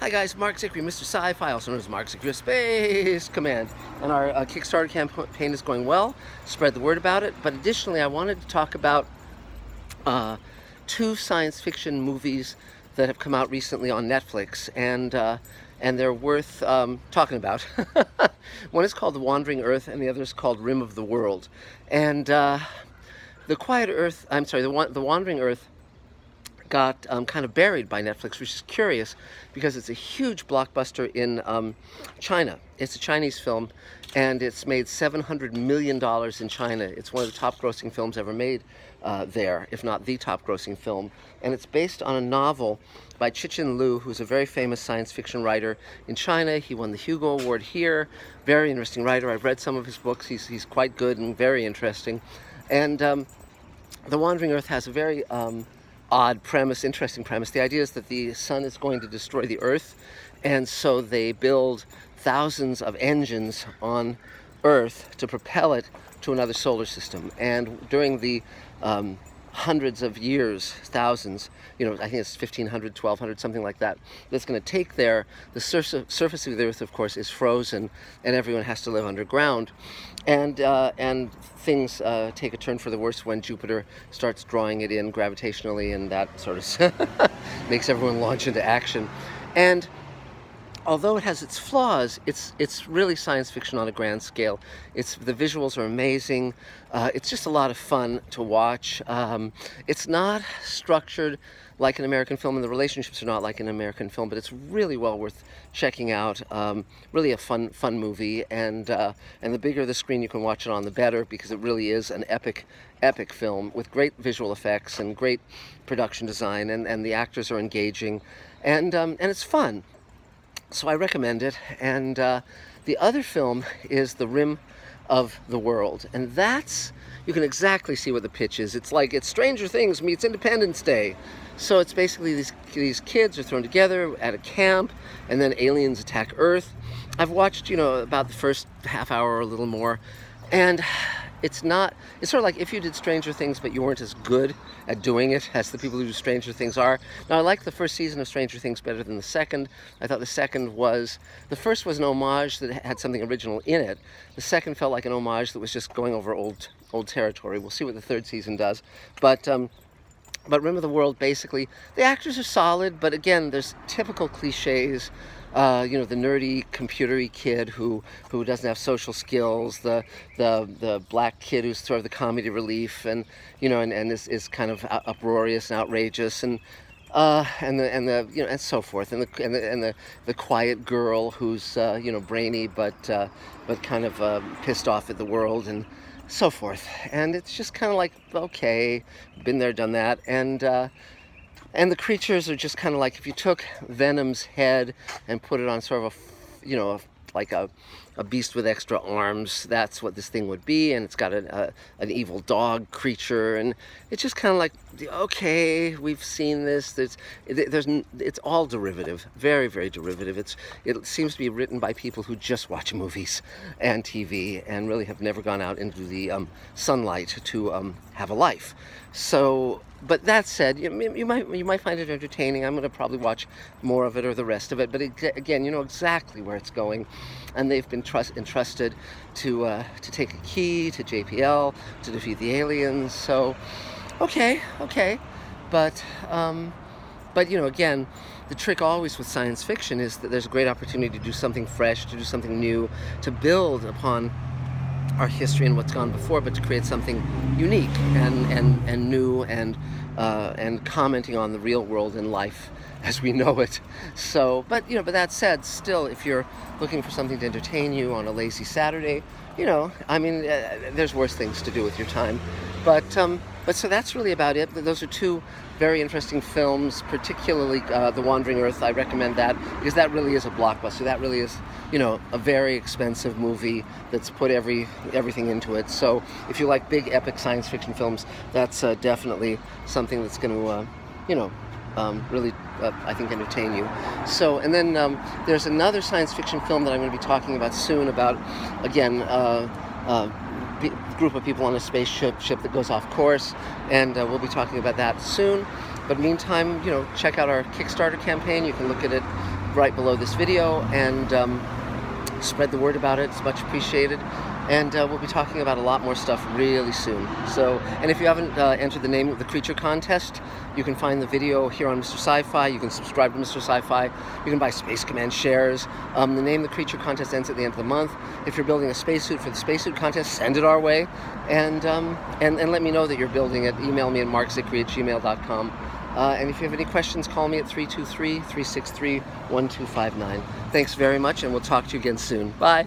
Hi guys, Mark Zickery, Mr. Sci-Fi, also known as Mark Zickery Space Command. And our Kickstarter campaign is going well. Spread the word about it. But additionally, I wanted to talk about two science fiction movies that have come out recently on Netflix, and they're worth talking about. One is called The Wandering Earth, and the other is called Rim of the World. And The Wandering Earth got kind of buried by Netflix, which is curious because it's a huge blockbuster in China. It's a Chinese film, and it's made $700 million in China. It's one of the top grossing films ever made there, if not the top grossing film. And it's based on a novel by Cixin Liu, who's a very famous science fiction writer in China. He won the Hugo Award here. Very interesting writer. I've read some of his books. He's quite good and very interesting. And The Wandering Earth has a very odd premise, interesting premise. The idea is that the sun is going to destroy the earth, and so they build thousands of engines on Earth to propel it to another solar system. And during the hundreds of years, thousands, I think it's 1,500, 1,200, something like that, that's going to take there. The surface of the Earth, of course, is frozen, and everyone has to live underground. And things take a turn for the worse when Jupiter starts drawing it in gravitationally, and that sort of makes everyone launch into action. And although it has its flaws, it's really science fiction on a grand scale. The visuals are amazing. It's just a lot of fun to watch. It's not structured like an American film, and the relationships are not like an American film, but it's really well worth checking out. Really a fun movie, and the bigger the screen you can watch it on, the better, because it really is an epic film with great visual effects and great production design, and the actors are engaging, and it's fun. So I recommend it. And the other film is The Rim of the World, and you can exactly see what the pitch is. It's Stranger Things meets Independence Day. So it's basically these kids are thrown together at a camp, and then aliens attack Earth. I've watched about the first half hour or a little more, and it's sort of like if you did Stranger Things but you weren't as good at doing it as the people who do Stranger Things are. Now, I liked the first season of Stranger Things better than the second. I thought the first was an homage that had something original in it. The second felt like an homage that was just going over old territory. We'll see what the third season does. But Rim of the World, basically, the actors are solid, but again, there's typical cliches. The nerdy, computery kid who doesn't have social skills, the black kid who's sort of the comedy relief, and is kind of uproarious and outrageous, and so forth, and the quiet girl who's brainy but kind of pissed off at the world, and so forth. And it's just kind of like, okay, been there, done that. And the creatures are just kind of like if you took Venom's head and put it on sort of a beast with extra arms. That's what this thing would be, and it's got an evil dog creature, and it's just kind of like, okay, we've seen this. It's all derivative, very, very derivative. It seems to be written by people who just watch movies and TV and really have never gone out into the sunlight to have a life. So, but that said, you might find it entertaining. I'm going to probably watch more of it or the rest of it. But again, you know exactly where it's going, and they've been entrusted to take a key to JPL to defeat the aliens. So, okay. But again, the trick always with science fiction is that there's a great opportunity to do something fresh, to do something new, to build upon our history and what's gone before, but to create something unique and new and commenting on the real world and life as we know it. So, but that said, still, if you're looking for something to entertain you on a lazy Saturday, there's worse things to do with your time. But so that's really about it. Those are two very interesting films, particularly The Wandering Earth. I recommend that because that really is a blockbuster. That really is, a very expensive movie that's put everything into it. So if you like big epic science fiction films, that's definitely something that's going to, really, I think, entertain you. So, and then there's another science fiction film that I'm going to be talking about soon about, again, group of people on a spaceship that goes off course, and we'll be talking about that soon. But meantime, check out our Kickstarter campaign. You can look at it right below this video, and spread the word about it. It's much appreciated. And we'll be talking about a lot more stuff really soon. So, and if you haven't entered the Name of the Creature contest, you can find the video here on Mr. Sci-Fi. You can subscribe to Mr. Sci-Fi. You can buy Space Command shares. The Name of the Creature contest ends at the end of the month. If you're building a spacesuit for the spacesuit contest, send it our way. And let me know that you're building it. Email me at markzickery@gmail.com. And if you have any questions, call me at 323-363-1259. Thanks very much, and we'll talk to you again soon. Bye.